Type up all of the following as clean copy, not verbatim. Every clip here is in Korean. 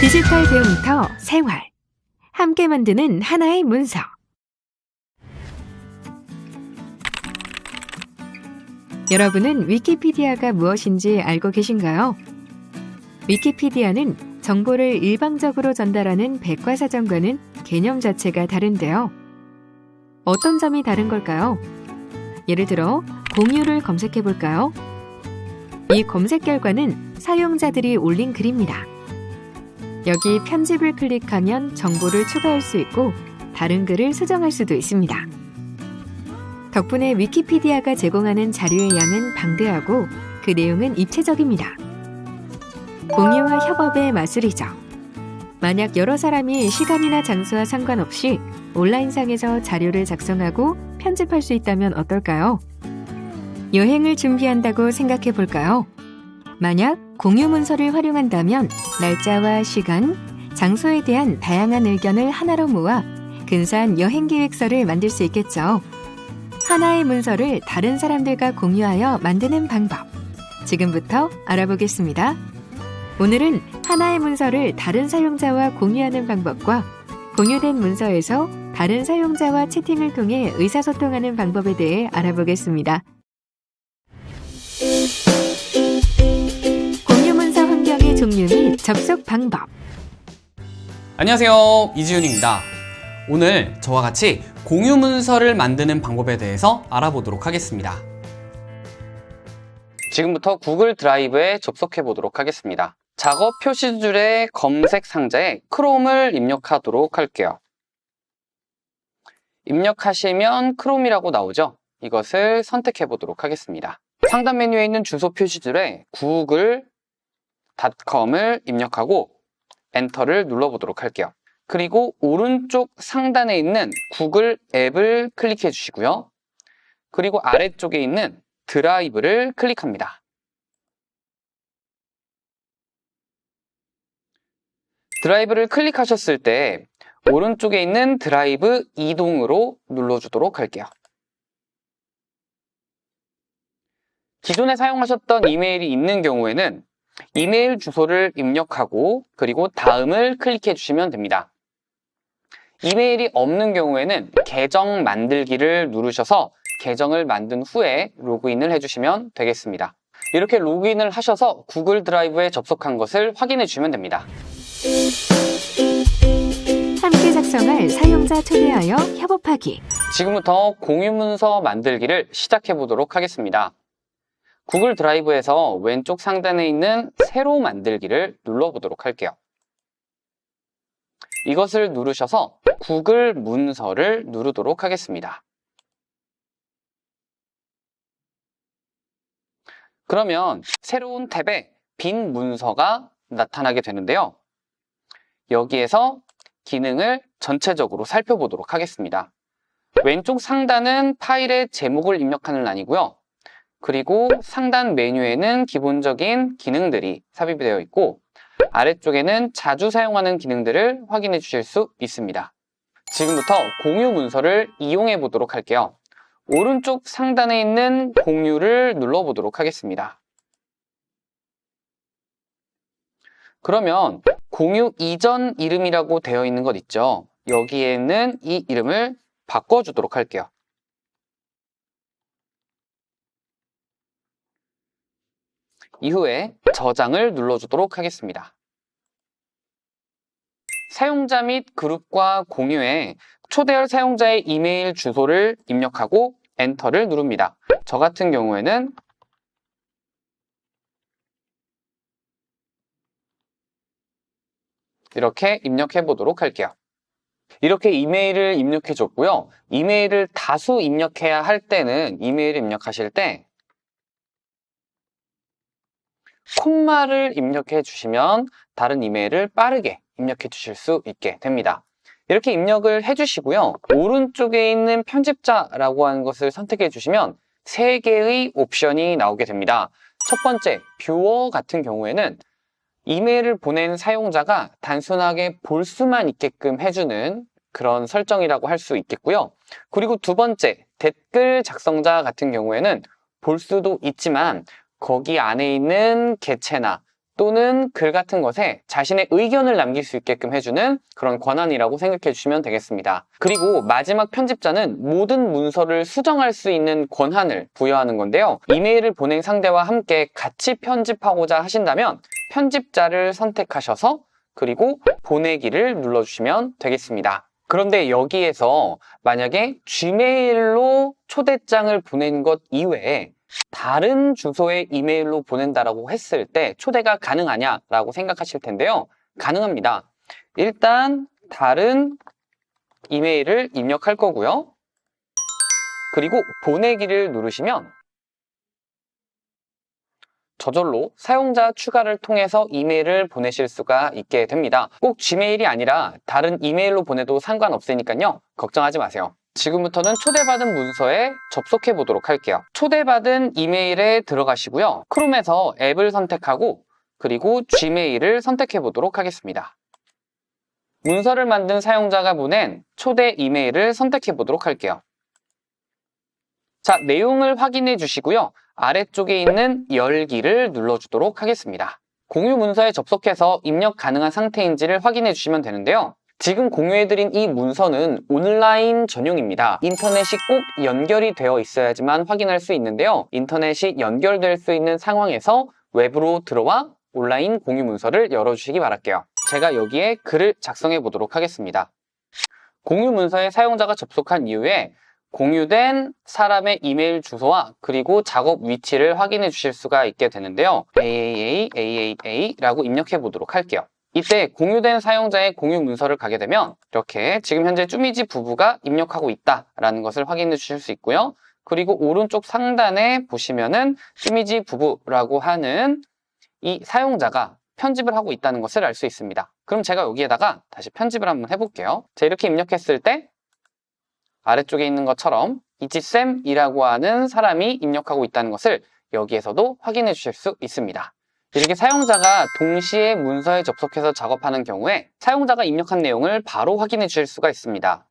디지털 배움터 생활. 함께 만드는 하나의 문서. 여러분은 위키피디아가 무엇인지 알고 계신가요? 위키피디아는 정보를 일방적으로 전달하는 백과사전과는 개념 자체가 다른데요. 어떤 점이 다른 걸까요? 예를 들어 공유를 검색해 볼까요? 이 검색 결과는 사용자들이 올린 글입니다. 여기 편집을 클릭하면 정보를 추가할 수 있고 다른 글을 수정할 수도 있습니다. 덕분에 위키피디아가 제공하는 자료의 양은 방대하고 그 내용은 입체적입니다. 공유와 협업의 마술이죠. 만약 여러 사람이 시간이나 장소와 상관없이 온라인상에서 자료를 작성하고 편집할 수 있다면 어떨까요? 여행을 준비한다고 생각해 볼까요? 만약 공유 문서를 활용한다면 날짜와 시간, 장소에 대한 다양한 의견을 하나로 모아 근사한 여행 계획서를 만들 수 있겠죠. 하나의 문서를 다른 사람들과 공유하여 만드는 방법. 지금부터 알아보겠습니다. 오늘은 하나의 문서를 다른 사용자와 공유하는 방법과 공유된 문서에서 다른 사용자와 채팅을 통해 의사소통하는 방법에 대해 알아보겠습니다. 공유 문서 환경의 종류 및 접속 방법. 안녕하세요, 이지윤입니다. 오늘 저와 같이 공유 문서를 만드는 방법에 대해서 알아보도록 하겠습니다. 지금부터 구글 드라이브에 접속해 보도록 하겠습니다. 작업 표시줄의 검색 상자에 크롬을 입력하도록 할게요. 입력하시면 크롬이라고 나오죠? 이것을 선택해 보도록 하겠습니다. 상단 메뉴에 있는 주소 표시줄에 google.com을 입력하고 엔터를 눌러보도록 할게요. 그리고 오른쪽 상단에 있는 구글 앱을 클릭해 주시고요. 그리고 아래쪽에 있는 드라이브를 클릭합니다. 드라이브를 클릭하셨을 때 오른쪽에 있는 드라이브 이동으로 눌러주도록 할게요. 기존에 사용하셨던 이메일이 있는 경우에는 이메일 주소를 입력하고 그리고 다음을 클릭해 주시면 됩니다. 이메일이 없는 경우에는 계정 만들기를 누르셔서 계정을 만든 후에 로그인을 해주시면 되겠습니다. 이렇게 로그인을 하셔서 구글 드라이브에 접속한 것을 확인해 주시면 됩니다. 함께 작성할 사용자 초대하여 협업하기. 지금부터 공유 문서 만들기를 시작해 보도록 하겠습니다. 구글 드라이브에서 왼쪽 상단에 있는 새로 만들기를 눌러보도록 할게요. 이것을 누르셔서 구글 문서를 누르도록 하겠습니다. 그러면 새로운 탭에 빈 문서가 나타나게 되는데요. 여기에서 기능을 전체적으로 살펴보도록 하겠습니다. 왼쪽 상단은 파일의 제목을 입력하는 란이고요. 그리고 상단 메뉴에는 기본적인 기능들이 삽입이 되어 있고 아래쪽에는 자주 사용하는 기능들을 확인해 주실 수 있습니다. 지금부터 공유 문서를 이용해 보도록 할게요. 오른쪽 상단에 있는 공유를 눌러보도록 하겠습니다. 그러면 공유 이전 이름이라고 되어 있는 것 있죠? 여기에는 이 이름을 바꿔주도록 할게요. 이후에 저장을 눌러주도록 하겠습니다. 사용자 및 그룹과 공유에 초대할 사용자의 이메일 주소를 입력하고 엔터를 누릅니다. 저 같은 경우에는 이렇게 입력해 보도록 할게요. 이렇게 이메일을 입력해 줬고요. 이메일을 다수 입력해야 할 때는 이메일을 입력하실 때 콤마를 입력해 주시면 다른 이메일을 빠르게 입력해 주실 수 있게 됩니다. 이렇게 입력을 해 주시고요. 오른쪽에 있는 편집자라고 하는 것을 선택해 주시면 3개의 옵션이 나오게 됩니다. 첫 번째, 뷰어 같은 경우에는 이메일을 보낸 사용자가 단순하게 볼 수만 있게끔 해주는 그런 설정이라고 할 수 있겠고요. 그리고 두 번째, 댓글 작성자 같은 경우에는 볼 수도 있지만 거기 안에 있는 개체나 또는 글 같은 것에 자신의 의견을 남길 수 있게끔 해주는 그런 권한이라고 생각해 주시면 되겠습니다. 그리고 마지막 편집자는 모든 문서를 수정할 수 있는 권한을 부여하는 건데요. 이메일을 보낸 상대와 함께 같이 편집하고자 하신다면 편집자를 선택하셔서 그리고 보내기를 눌러주시면 되겠습니다. 그런데 여기에서 만약에 Gmail로 초대장을 보낸 것 이외에 다른 주소의 이메일로 보낸다라고 했을 때 초대가 가능하냐라고 생각하실 텐데요. 가능합니다. 일단 다른 이메일을 입력할 거고요. 그리고 보내기를 누르시면 저절로 사용자 추가를 통해서 이메일을 보내실 수가 있게 됩니다. 꼭 Gmail이 아니라 다른 이메일로 보내도 상관없으니까요. 걱정하지 마세요. 지금부터는 초대받은 문서에 접속해 보도록 할게요. 초대받은 이메일에 들어가시고요. 크롬에서 앱을 선택하고 그리고 Gmail을 선택해 보도록 하겠습니다. 문서를 만든 사용자가 보낸 초대 이메일을 선택해 보도록 할게요. 자, 내용을 확인해 주시고요. 아래쪽에 있는 열기를 눌러주도록 하겠습니다. 공유 문서에 접속해서 입력 가능한 상태인지를 확인해 주시면 되는데요. 지금 공유해드린 이 문서는 온라인 전용입니다. 인터넷이 꼭 연결이 되어 있어야지만 확인할 수 있는데요. 인터넷이 연결될 수 있는 상황에서 웹으로 들어와 온라인 공유 문서를 열어주시기 바랄게요. 제가 여기에 글을 작성해 보도록 하겠습니다. 공유 문서에 사용자가 접속한 이후에 공유된 사람의 이메일 주소와 그리고 작업 위치를 확인해 주실 수가 있게 되는데요. AAA라고 입력해 보도록 할게요. 이때 공유된 사용자의 공유 문서를 가게 되면 이렇게 지금 현재 쭈미지 부부가 입력하고 있다라는 것을 확인해 주실 수 있고요. 그리고 오른쪽 상단에 보시면은 쭈미지 부부라고 하는 이 사용자가 편집을 하고 있다는 것을 알 수 있습니다. 그럼 제가 여기에다가 다시 편집을 한번 해볼게요. 자, 이렇게 입력했을 때 아래쪽에 있는 것처럼 이지쌤이라고 하는 사람이 입력하고 있다는 것을 여기에서도 확인해 주실 수 있습니다. 이렇게 사용자가 동시에 문서에 접속해서 작업하는 경우에 사용자가 입력한 내용을 바로 확인해 주실 수가 있습니다.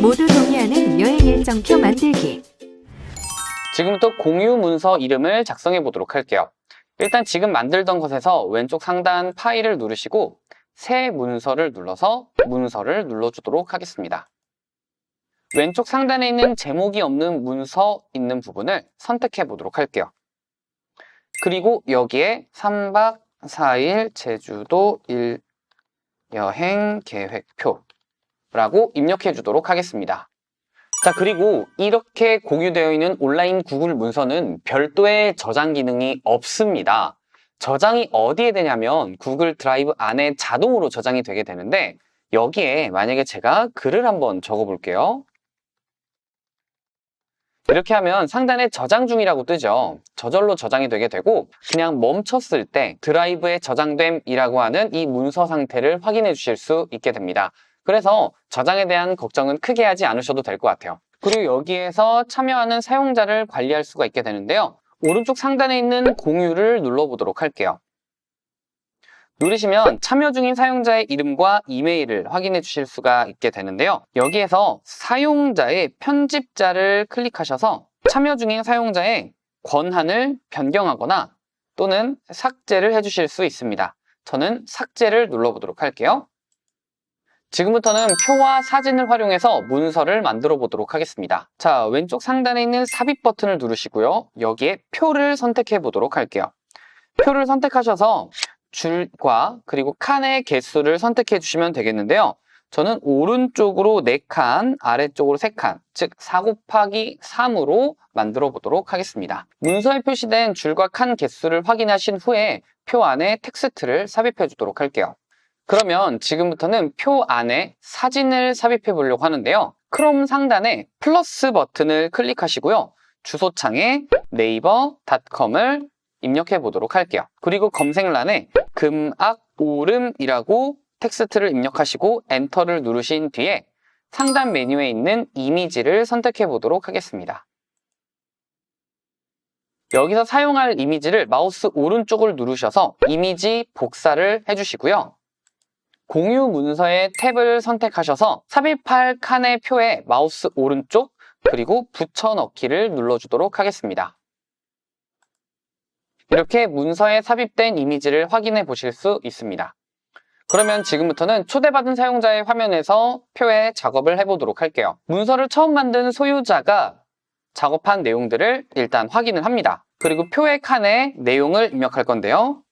모두 동의하는 여행 일정표 만들기. 지금부터 공유 문서 이름을 작성해 보도록 할게요. 일단 지금 만들던 것에서 왼쪽 상단 파일을 누르시고 새 문서를 눌러서 문서를 눌러주도록 하겠습니다. 왼쪽 상단에 있는 제목이 없는 문서 있는 부분을 선택해 보도록 할게요. 그리고 여기에 3박 4일 제주도 1여행 계획표라고 입력해 주도록 하겠습니다. 자, 그리고 이렇게 공유되어 있는 온라인 구글 문서는 별도의 저장 기능이 없습니다. 저장이 어디에 되냐면 구글 드라이브 안에 자동으로 저장이 되게 되는데 여기에 만약에 제가 글을 한번 적어 볼게요. 이렇게 하면 상단에 저장 중이라고 뜨죠. 저절로 저장이 되게 되고 그냥 멈췄을 때 드라이브에 저장됨이라고 하는 이 문서 상태를 확인해 주실 수 있게 됩니다. 그래서 저장에 대한 걱정은 크게 하지 않으셔도 될 것 같아요. 그리고 여기에서 참여하는 사용자를 관리할 수가 있게 되는데요. 오른쪽 상단에 있는 공유를 눌러보도록 할게요. 누르시면 참여 중인 사용자의 이름과 이메일을 확인해 주실 수가 있게 되는데요. 여기에서 사용자의 편집자를 클릭하셔서 참여 중인 사용자의 권한을 변경하거나 또는 삭제를 해주실 수 있습니다. 저는 삭제를 눌러보도록 할게요. 지금부터는 표와 사진을 활용해서 문서를 만들어 보도록 하겠습니다. 자, 왼쪽 상단에 있는 삽입 버튼을 누르시고요. 여기에 표를 선택해 보도록 할게요. 표를 선택하셔서 줄과 그리고 칸의 개수를 선택해 주시면 되겠는데요. 저는 오른쪽으로 4칸, 아래쪽으로 3칸, 즉 4 곱하기 3으로 만들어 보도록 하겠습니다. 문서에 표시된 줄과 칸 개수를 확인하신 후에 표 안에 텍스트를 삽입해 주도록 할게요. 그러면 지금부터는 표 안에 사진을 삽입해 보려고 하는데요. 크롬 상단에 플러스 버튼을 클릭하시고요. 주소창에 네이버.com을 입력해 보도록 할게요. 그리고 검색란에 금악 오름이라고 텍스트를 입력하시고 엔터를 누르신 뒤에 상단 메뉴에 있는 이미지를 선택해 보도록 하겠습니다. 여기서 사용할 이미지를 마우스 오른쪽을 누르셔서 이미지 복사를 해주시고요. 공유 문서의 탭을 선택하셔서 삽입할 칸의 표에 마우스 오른쪽 그리고 붙여넣기를 눌러주도록 하겠습니다. 이렇게 문서에 삽입된 이미지를 확인해 보실 수 있습니다. 그러면 지금부터는 초대받은 사용자의 화면에서 표에 작업을 해보도록 할게요. 문서를 처음 만든 소유자가 작업한 내용들을 일단 확인을 합니다. 그리고 표의 칸에 내용을 입력할 건데요.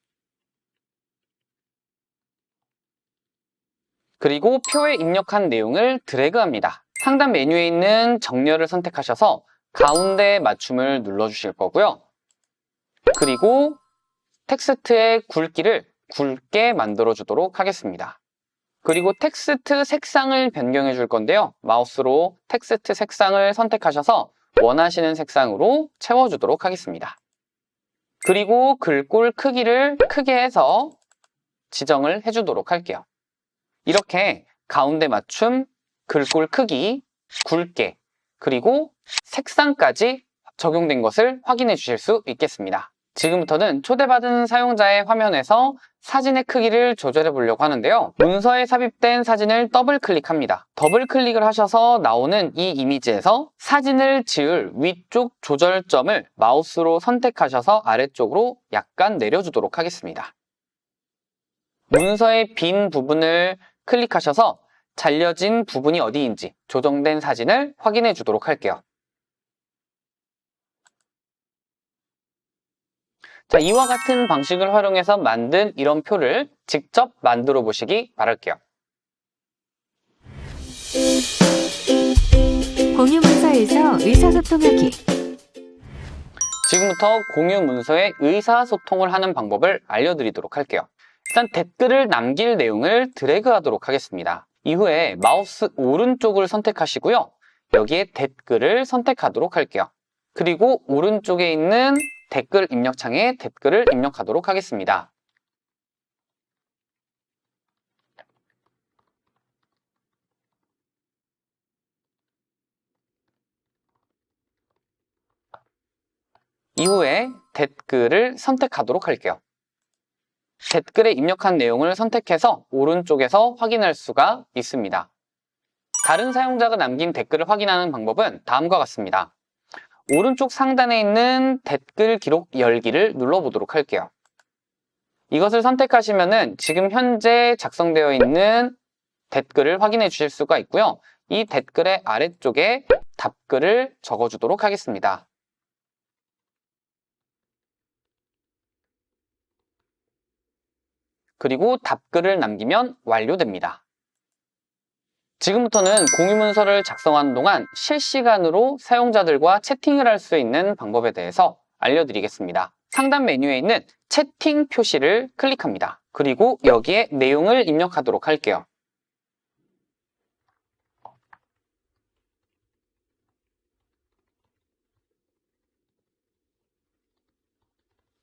그리고 표에 입력한 내용을 드래그합니다. 상단 메뉴에 있는 정렬을 선택하셔서 가운데 맞춤을 눌러주실 거고요. 그리고 텍스트의 굵기를 굵게 만들어주도록 하겠습니다. 그리고 텍스트 색상을 변경해 줄 건데요. 마우스로 텍스트 색상을 선택하셔서 원하시는 색상으로 채워주도록 하겠습니다. 그리고 글꼴 크기를 크게 해서 지정을 해주도록 할게요. 이렇게 가운데 맞춤, 글꼴 크기, 굵게, 그리고 색상까지 적용된 것을 확인해 주실 수 있겠습니다. 지금부터는 초대받은 사용자의 화면에서 사진의 크기를 조절해 보려고 하는데요. 문서에 삽입된 사진을 더블 클릭합니다. 더블 클릭을 하셔서 나오는 이 이미지에서 사진을 지을 위쪽 조절점을 마우스로 선택하셔서 아래쪽으로 약간 내려주도록 하겠습니다. 문서의 빈 부분을 클릭하셔서 잘려진 부분이 어디인지 조정된 사진을 확인해 주도록 할게요. 자, 이와 같은 방식을 활용해서 만든 이런 표를 직접 만들어 보시기 바랄게요. 공유 문서에서 의사소통하기. 지금부터 공유 문서에 의사소통을 하는 방법을 알려드리도록 할게요. 일단 댓글을 남길 내용을 드래그 하도록 하겠습니다. 이후에 마우스 오른쪽을 선택하시고요. 여기에 댓글을 선택하도록 할게요. 그리고 오른쪽에 있는 댓글 입력창에 댓글을 입력하도록 하겠습니다. 이후에 댓글을 선택하도록 할게요. 댓글에 입력한 내용을 선택해서 오른쪽에서 확인할 수가 있습니다. 다른 사용자가 남긴 댓글을 확인하는 방법은 다음과 같습니다. 오른쪽 상단에 있는 댓글 기록 열기를 눌러보도록 할게요. 이것을 선택하시면은 지금 현재 작성되어 있는 댓글을 확인해 주실 수가 있고요. 이 댓글의 아래쪽에 답글을 적어주도록 하겠습니다. 그리고 답글을 남기면 완료됩니다. 지금부터는 공유문서를 작성하는 동안 실시간으로 사용자들과 채팅을 할 수 있는 방법에 대해서 알려드리겠습니다. 상단 메뉴에 있는 채팅 표시를 클릭합니다. 그리고 여기에 내용을 입력하도록 할게요.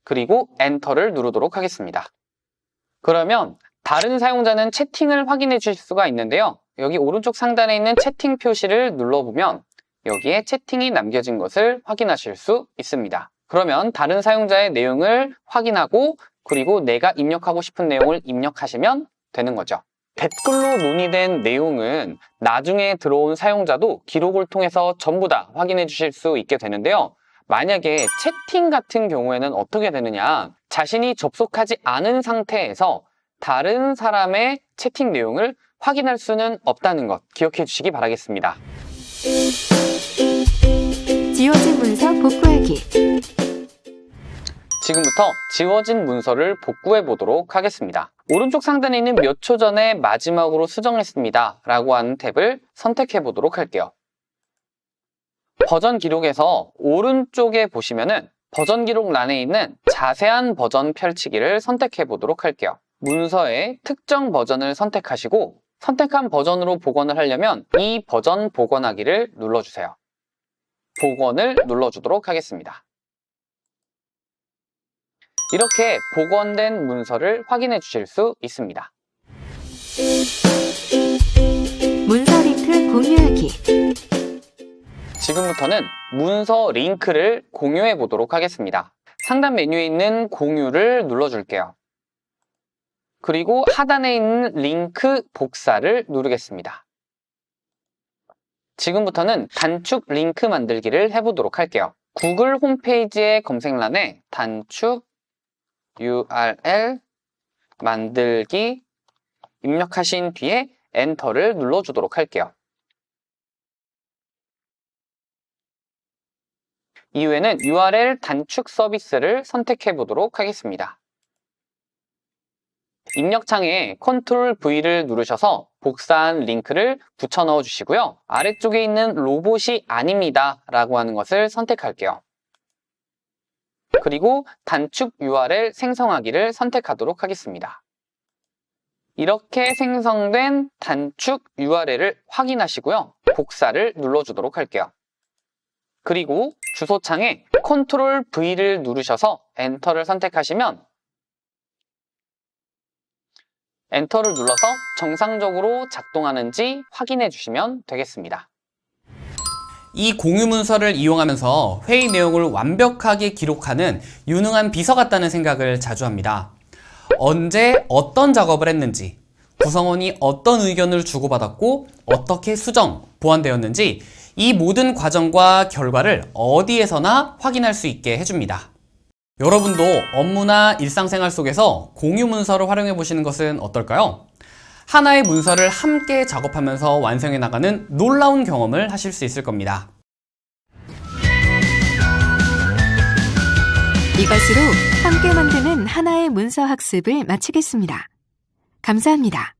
그리고 엔터를 누르도록 하겠습니다. 그러면 다른 사용자는 채팅을 확인해 주실 수가 있는데요. 여기 오른쪽 상단에 있는 채팅 표시를 눌러보면 여기에 채팅이 남겨진 것을 확인하실 수 있습니다. 그러면 다른 사용자의 내용을 확인하고 그리고 내가 입력하고 싶은 내용을 입력하시면 되는 거죠. 댓글로 논의된 내용은 나중에 들어온 사용자도 기록을 통해서 전부 다 확인해 주실 수 있게 되는데요. 만약에 채팅 같은 경우에는 어떻게 되느냐, 자신이 접속하지 않은 상태에서 다른 사람의 채팅 내용을 확인할 수는 없다는 것 기억해 주시기 바라겠습니다. 지워진 문서 복구하기. 지금부터 지워진 문서를 복구해 보도록 하겠습니다. 오른쪽 상단에 있는 몇 초 전에 마지막으로 수정했습니다 라고 하는 탭을 선택해 보도록 할게요. 버전 기록에서 오른쪽에 보시면은 버전 기록 란에 있는 자세한 버전 펼치기를 선택해 보도록 할게요. 문서의 특정 버전을 선택하시고 선택한 버전으로 복원을 하려면 이 버전 복원하기를 눌러주세요. 복원을 눌러주도록 하겠습니다. 이렇게 복원된 문서를 확인해 주실 수 있습니다. 문서 링크 공유하기. 지금부터는 문서 링크를 공유해 보도록 하겠습니다. 상단 메뉴에 있는 공유를 눌러줄게요. 그리고 하단에 있는 링크 복사를 누르겠습니다. 지금부터는 단축 링크 만들기를 해보도록 할게요. 구글 홈페이지의 검색란에 단축 URL 만들기 입력하신 뒤에 엔터를 눌러주도록 할게요. 이후에는 URL 단축 서비스를 선택해 보도록 하겠습니다. 입력창에 Ctrl V를 누르셔서 복사한 링크를 붙여 넣어 주시고요. 아래쪽에 있는 로봇이 아닙니다 라고 하는 것을 선택할게요. 그리고 단축 URL 생성하기를 선택하도록 하겠습니다. 이렇게 생성된 단축 URL을 확인하시고요. 복사를 눌러주도록 할게요. 그리고 주소창에 Ctrl V를 누르셔서 엔터를 선택하시면 엔터를 눌러서 정상적으로 작동하는지 확인해 주시면 되겠습니다. 이 공유 문서를 이용하면서 회의 내용을 완벽하게 기록하는 유능한 비서 같다는 생각을 자주 합니다. 언제 어떤 작업을 했는지, 구성원이 어떤 의견을 주고받았고 어떻게 수정, 보완되었는지 이 모든 과정과 결과를 어디에서나 확인할 수 있게 해줍니다. 여러분도 업무나 일상생활 속에서 공유 문서를 활용해 보시는 것은 어떨까요? 하나의 문서를 함께 작업하면서 완성해 나가는 놀라운 경험을 하실 수 있을 겁니다. 이것으로 함께 만드는 하나의 문서 학습을 마치겠습니다. 감사합니다.